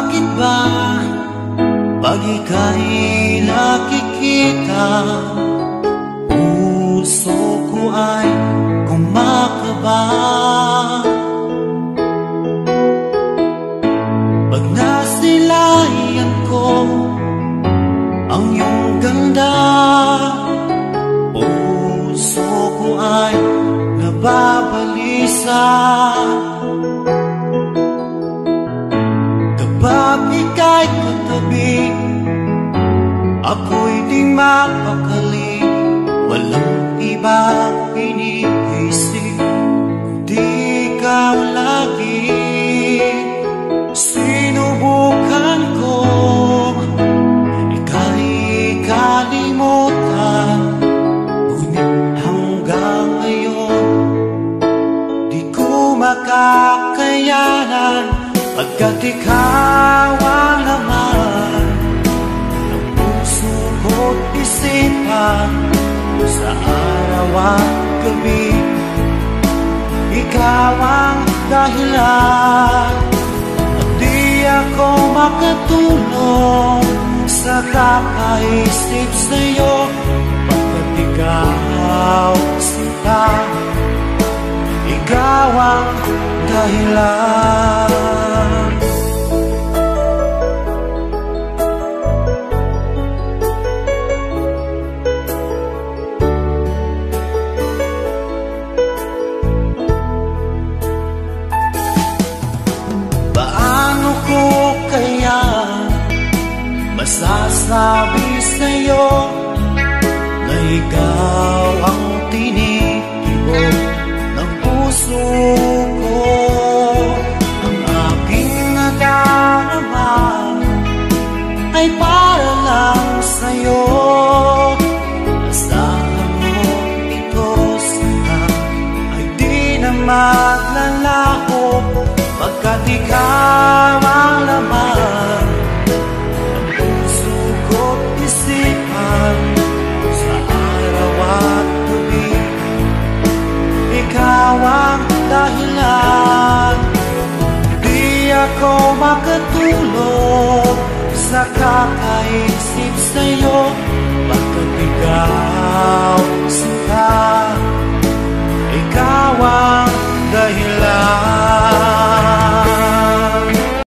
Bakit ba pag ika'y nakikita, puso ko ay kumakaba? Pag nasilayan ko ang iyong ganda, puso ko ay nababalisa. Kapag ika'y katabi, ako'y di mapakali. Walang ibang iniisip, di ikaw lagi. Sinubukan ko ika'y kalimutan, ngunit hanggang ngayon di ko makakayanan. Pagkat ikaw ang laman ng puso ko't isipan, sa araw at gabi, ikaw ang dahilan. At di ako makatulog sa kakaisip sa'yo, pagkat ikaw sinta, ikaw ang dahilan. Masasabi sa'yo na ikaw ang tinitibok ng puso ko. Ang aking nadarama ay para lang sa'yo. Asahan mo ito sana ay di na maglalaho, pagkat ikaw ang laman sa araw at gabi, ikaw ang dahilan. Di ako makatulog sa kakaisip sa'yo, pagkat ikaw sinta, ikaw ang dahilan.